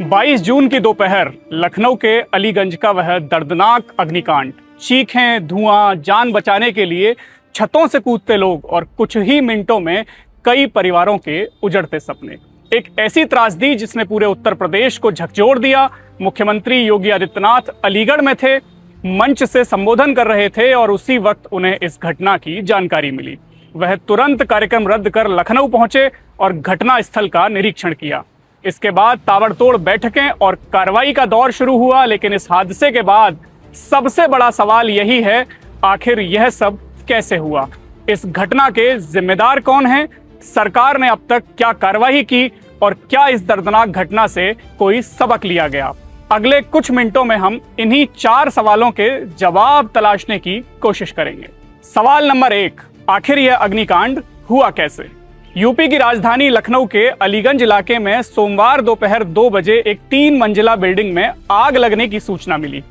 22 जून की दोपहर लखनऊ के अलीगंज का वह दर्दनाक अग्निकांड। चीखें, धुआं, जान बचाने के लिए छतों से कूदते लोग और कुछ ही मिनटों में कई परिवारों के उजड़ते सपने। एक ऐसी त्रासदी जिसने पूरे उत्तर प्रदेश को झकझोर दिया। मुख्यमंत्री योगी आदित्यनाथ अलीगढ़ में थे, मंच से संबोधन कर रहे थे और उसी वक्त उन्हें इस घटना की जानकारी मिली। वह तुरंत कार्यक्रम रद्द कर लखनऊ पहुंचे और घटना स्थल का निरीक्षण किया। इसके बाद ताबड़तोड़ बैठकें और कार्रवाई का दौर शुरू हुआ। लेकिन इस हादसे के बाद सबसे बड़ा सवाल यही है, आखिर यह सब कैसे हुआ? इस घटना के जिम्मेदार कौन हैं? सरकार ने अब तक क्या कार्रवाई की और क्या इस दर्दनाक घटना से कोई सबक लिया गया? अगले कुछ मिनटों में हम इन्हीं 4 सवालों के जवाब तलाशने की कोशिश करेंगे। सवाल नंबर 1, आखिर यह अग्निकांड हुआ कैसे? यूपी की राजधानी लखनऊ के अलीगंज इलाके में सोमवार दोपहर 2 बजे एक 3 मंजिला बिल्डिंग में आग लगने की सूचना मिली।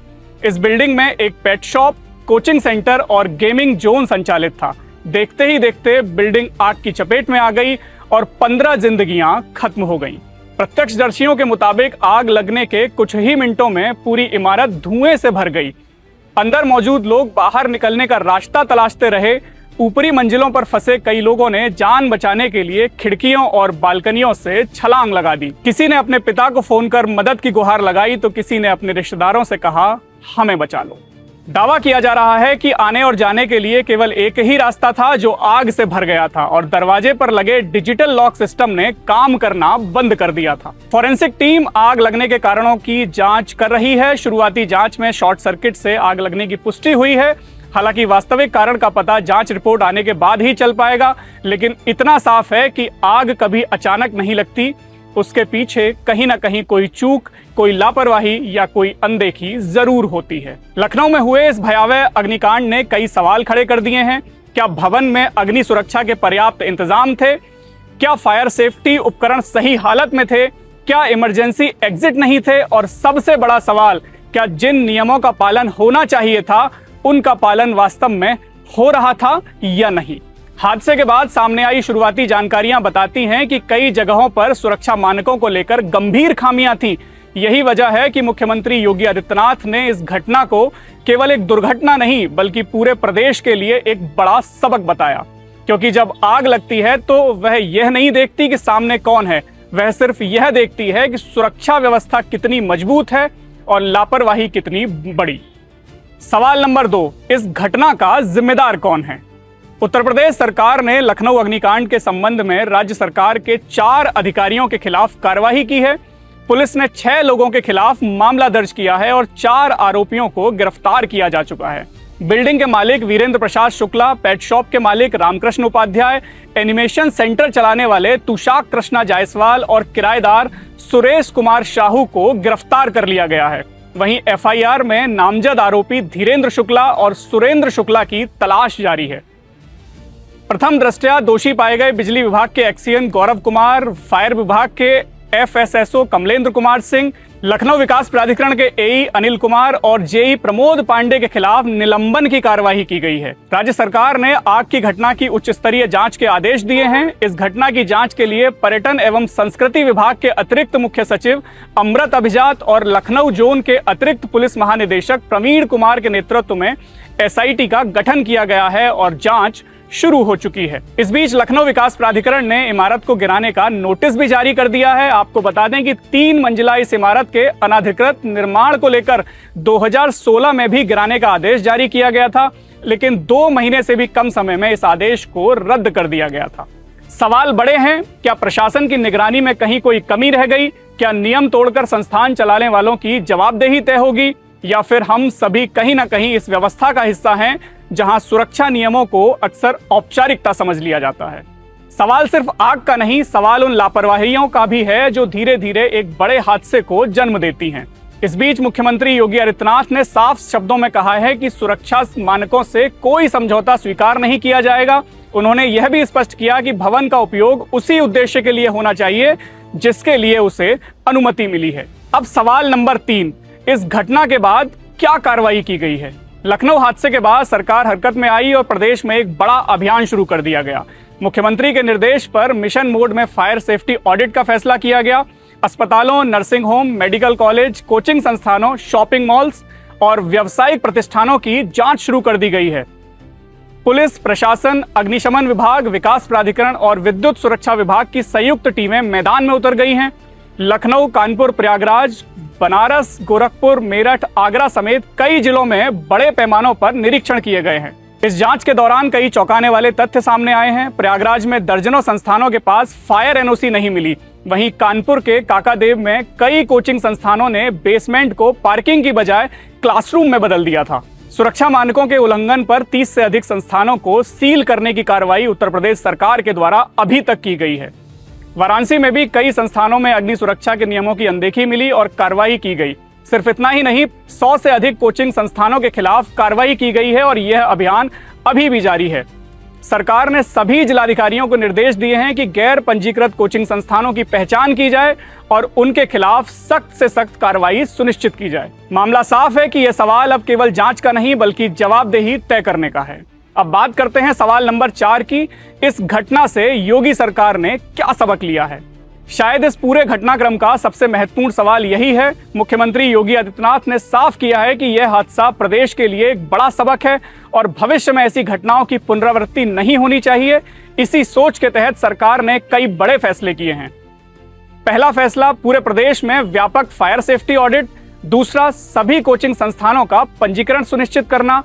इस बिल्डिंग में एक पेट शॉप, कोचिंग सेंटर और गेमिंग जोन संचालित था। देखते ही देखते बिल्डिंग आग की चपेट में आ गई और 15 जिंदगियां खत्म हो गईं। प्रत्यक्षदर्शियों के मुताबिक आग लगने के कुछ ही मिनटों में पूरी इमारत धुएं से भर गई। अंदर मौजूद लोग बाहर निकलने का रास्ता तलाशते रहे। ऊपरी मंजिलों पर फंसे कई लोगों ने जान बचाने के लिए खिड़कियों और बालकनियों से छलांग लगा दी। किसी ने अपने पिता को फोन कर मदद की गुहार लगाई तो किसी ने अपने रिश्तेदारों से कहा, हमें बचा लो। दावा किया जा रहा है कि आने और जाने के लिए केवल एक ही रास्ता था जो आग से भर गया था और दरवाजे पर लगे डिजिटल लॉक सिस्टम ने काम करना बंद कर दिया था। फॉरेंसिक टीम आग लगने के कारणों की जांच कर रही है। शुरुआती जांच में शॉर्ट सर्किट से आग लगने की पुष्टि हुई है। हालांकि वास्तविक कारण का पता जांच रिपोर्ट आने के बाद ही चल पाएगा। लेकिन इतना साफ है कि आग कभी अचानक नहीं लगती, उसके पीछे कहीं ना कहीं कोई चूक, कोई लापरवाही या कोई अनदेखी जरूर होती है। लखनऊ में हुए इस भयावह अग्निकांड ने कई सवाल खड़े कर दिए हैं। क्या भवन में अग्नि सुरक्षा के पर्याप्त इंतजाम थे? क्या फायर सेफ्टी उपकरण सही हालत में थे? क्या इमरजेंसी एग्जिट नहीं थे? और सबसे बड़ा सवाल, क्या जिन नियमों का पालन होना चाहिए था उनका पालन वास्तव में हो रहा था या नहीं? हादसे के बाद सामने आई शुरुआती जानकारियां बताती हैं कि कई जगहों पर सुरक्षा मानकों को लेकर गंभीर खामियां थीं। यही वजह है कि मुख्यमंत्री योगी आदित्यनाथ ने इस घटना को केवल एक दुर्घटना नहीं बल्कि पूरे प्रदेश के लिए एक बड़ा सबक बताया। क्योंकि जब आग लगती है तो वह यह नहीं देखती कि सामने कौन है, वह सिर्फ यह देखती है कि सुरक्षा व्यवस्था कितनी मजबूत है और लापरवाही कितनी बड़ी। सवाल नंबर 2, इस घटना का जिम्मेदार कौन है? उत्तर प्रदेश सरकार ने लखनऊ अग्निकांड के संबंध में राज्य सरकार के 4 अधिकारियों के खिलाफ कार्रवाई की है। पुलिस ने 6 लोगों के खिलाफ मामला दर्ज किया है और 4 आरोपियों को गिरफ्तार किया जा चुका है। बिल्डिंग के मालिक वीरेंद्र प्रसाद शुक्ला, पेट शॉप के मालिक रामकृष्ण उपाध्याय, एनिमेशन सेंटर चलाने वाले तुषार कृष्णा जायसवाल और किराएदार सुरेश कुमार साहू को गिरफ्तार कर लिया गया है। वहीं एफआईआर में नामजद आरोपी धीरेन्द्र शुक्ला और सुरेंद्र शुक्ला की तलाश जारी है। प्रथम दृष्टया दोषी पाए गए बिजली विभाग के एक्सीएन गौरव कुमार, फायर विभाग के एफएसएसओ कमलेंद्र कुमार सिंह, लखनऊ विकास प्राधिकरण के एई अनिल कुमार और जेई प्रमोद पांडे के खिलाफ निलंबन की कार्रवाई की गई है। राज्य सरकार ने आग की घटना की उच्च स्तरीय जांच के आदेश दिए हैं। इस घटना की जांच के लिए पर्यटन एवं संस्कृति विभाग के अतिरिक्त मुख्य सचिव अमृत अभिजात और लखनऊ जोन के अतिरिक्त पुलिस महानिदेशक प्रवीण कुमार के नेतृत्व में एसआईटी का गठन किया गया है और जांच शुरू हो चुकी है। इस बीच लखनऊ विकास प्राधिकरण ने इमारत को गिराने का नोटिस भी जारी कर दिया है। आपको बता दें कि 3 मंजिला इस इमारत के अनधिकृत निर्माण को लेकर 2016 में भी गिराने का आदेश जारी किया गया था, लेकिन 2 महीने से भी कम समय में इस आदेश को रद्द कर दिया गया था। सवाल बड़े हैं, क्या प्रशासन की निगरानी में कहीं कोई कमी रह गई? क्या नियम तोड़कर संस्थान चलाने वालों की जवाबदेही तय होगी या फिर हम सभी कहीं ना कहीं इस व्यवस्था का हिस्सा हैं जहां सुरक्षा नियमों को अक्सर औपचारिकता समझ लिया जाता है? सवाल सिर्फ आग का नहीं, सवाल उन लापरवाहियों का भी है जो धीरे धीरे एक बड़े हादसे को जन्म देती हैं। इस बीच मुख्यमंत्री योगी आदित्यनाथ ने साफ शब्दों में कहा है कि सुरक्षा मानकों से कोई समझौता स्वीकार नहीं किया जाएगा। उन्होंने यह भी स्पष्ट किया कि भवन का उपयोग उसी उद्देश्य के लिए होना चाहिए जिसके लिए उसे अनुमति मिली है। अब सवाल नंबर 3, इस घटना के बाद क्या कार्रवाई की गई है? लखनऊ हादसे के बाद सरकार हरकत में आई और प्रदेश में एक बड़ा अभियान शुरू कर दिया गया। मुख्यमंत्री के निर्देश पर मिशन मोड में फायर सेफ्टी ऑडिट का फैसला किया गया। अस्पतालों, nursing home, medical college, coaching संस्थानों, शॉपिंग मॉल्स और व्यावसायिक प्रतिष्ठानों की जांच शुरू कर दी गई है। पुलिस प्रशासन, अग्निशमन विभाग, विकास प्राधिकरण और विद्युत सुरक्षा विभाग की संयुक्त टीमें मैदान में उतर गई हैं। लखनऊ, कानपुर, प्रयागराज, बनारस, गोरखपुर, मेरठ, आगरा समेत कई जिलों में बड़े पैमानों पर निरीक्षण किए गए हैं। इस जांच के दौरान कई चौंकाने वाले तथ्य सामने आए हैं। प्रयागराज में दर्जनों संस्थानों के पास फायर एनओसी नहीं मिली। वहीं कानपुर के काकादेव में कई कोचिंग संस्थानों ने बेसमेंट को पार्किंग की बजाय क्लासरूम में बदल दिया था। सुरक्षा मानकों के उल्लंघन पर 30 से अधिक संस्थानों को सील करने की कार्रवाई उत्तर प्रदेश सरकार के द्वारा अभी तक की गई है। वाराणसी में भी कई संस्थानों में अग्नि सुरक्षा के नियमों की अनदेखी मिली और कार्रवाई की गई। सिर्फ इतना ही नहीं, 100 से अधिक कोचिंग संस्थानों के खिलाफ कार्रवाई की गई है और यह अभियान अभी भी जारी है। सरकार ने सभी जिलाधिकारियों को निर्देश दिए हैं कि गैर पंजीकृत कोचिंग संस्थानों की पहचान की जाए और उनके खिलाफ सख्त से सख्त कार्रवाई सुनिश्चित की जाए। मामला साफ है कि यह सवाल अब केवल जांच का नहीं बल्कि जवाबदेही तय करने का है। अब बात करते हैं सवाल नंबर 4 की। इस घटना से योगी सरकार ने क्या सबक लिया है? शायद इस पूरे घटनाक्रम का सबसे महत्वपूर्ण सवाल यही है। मुख्यमंत्री योगी आदित्यनाथ ने साफ किया है कि यह हादसा प्रदेश के लिए एक बड़ा सबक है और भविष्य में ऐसी घटनाओं की पुनरावृत्ति नहीं होनी चाहिए। इसी सोच के तहत सरकार ने कई बड़े फैसले किए हैं। पहला फैसला, पूरे प्रदेश में व्यापक फायर सेफ्टी ऑडिट। दूसरा, सभी कोचिंग संस्थानों का पंजीकरण सुनिश्चित करना।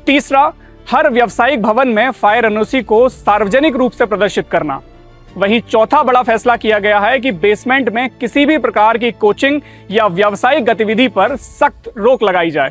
तीसरा, हर व्यावसायिक भवन में फायर एनओसी को सार्वजनिक रूप से प्रदर्शित करना। वहीं चौथा बड़ा फैसला किया गया है कि बेसमेंट में किसी भी प्रकार की कोचिंग या व्यावसायिक गतिविधि पर सख्त रोक लगाई जाए।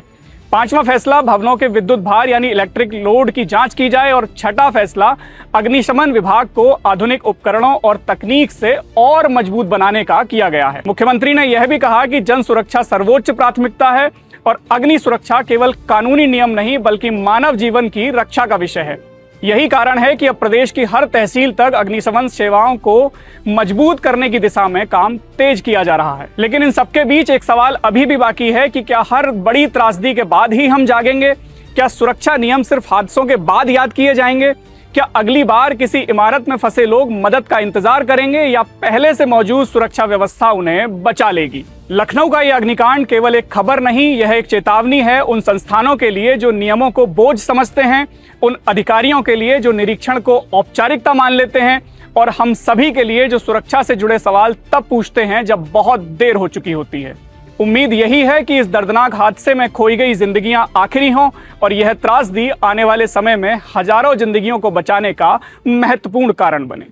पांचवा फैसला, भवनों के विद्युत भार यानी इलेक्ट्रिक लोड की जांच की जाए। और छठा फैसला, अग्निशमन विभाग को आधुनिक उपकरणों और तकनीक से और मजबूत बनाने का किया गया है। मुख्यमंत्री ने यह भी कहा कि जन सुरक्षा सर्वोच्च प्राथमिकता है और अग्नि सुरक्षा केवल कानूनी नियम नहीं बल्कि मानव जीवन की रक्षा का विषय है। यही कारण है कि अब प्रदेश की हर तहसील तक अग्निशमन सेवाओं को मजबूत करने की दिशा में काम तेज किया जा रहा है। लेकिन इन सबके बीच एक सवाल अभी भी बाकी है कि क्या हर बड़ी त्रासदी के बाद ही हम जागेंगे? क्या सुरक्षा नियम सिर्फ हादसों के बाद याद किए जाएंगे? क्या अगली बार किसी इमारत में फंसे लोग मदद का इंतजार करेंगे या पहले से मौजूद सुरक्षा व्यवस्था उन्हें बचा लेगी? लखनऊ का यह अग्निकांड केवल एक खबर नहीं, यह एक चेतावनी है उन संस्थानों के लिए जो नियमों को बोझ समझते हैं, उन अधिकारियों के लिए जो निरीक्षण को औपचारिकता मान लेते हैं और हम सभी के लिए जो सुरक्षा से जुड़े सवाल तब पूछते हैं जब बहुत देर हो चुकी होती है। उम्मीद यही है कि इस दर्दनाक हादसे में खोई गई जिंदगियां आखिरी हों और यह त्रासदी आने वाले समय में हजारों जिंदगियों को बचाने का महत्वपूर्ण कारण बने।